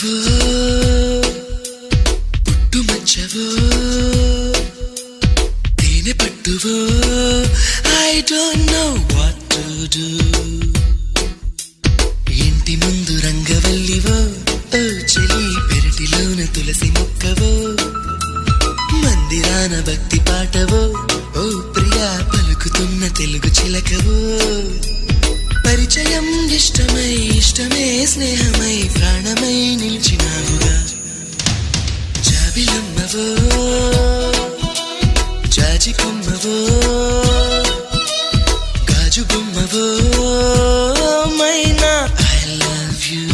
నవ్వో పుట్టుమచ్చవో తేనె పట్టువో I don't know what to do. ఇంటి ముందు రంగవల్లివో ఓ చెలి పెరటిలోన తులసి మొక్కవో మందిరాన భక్తి పాటవో ఓ ప్రియా పలుకుతున్న తెలుగు చిలకవో పరిచయం ఇష్టమే స్నేహమై ప్రాణమై నిలిచినావుగా జాబిలమ్మవో జాజి కొమ్మవో గాజు బొమ్మవో మైనా I love you.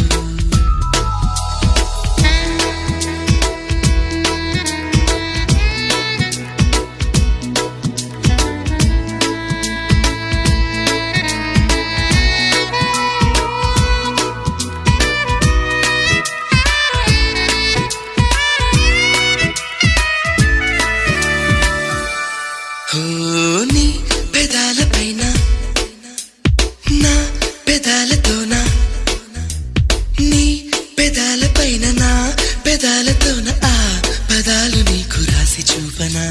నీ పెదాలపైన నా పెదాలతోనా నీ పెదాలపైన నా పెదాలతోన ఆ పదాలు నీకు రాసి చూపనా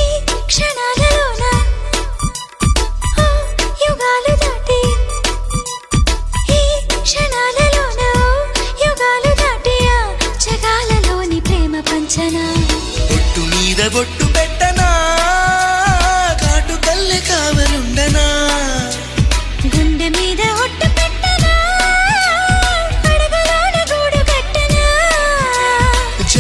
ఈ క్షణాలలోన ఓ యుగాలు దాటి ఈ క్షణాలలోన ఓ యుగాలు దాటి ఆ జగాలలోని ప్రేమ పంచనా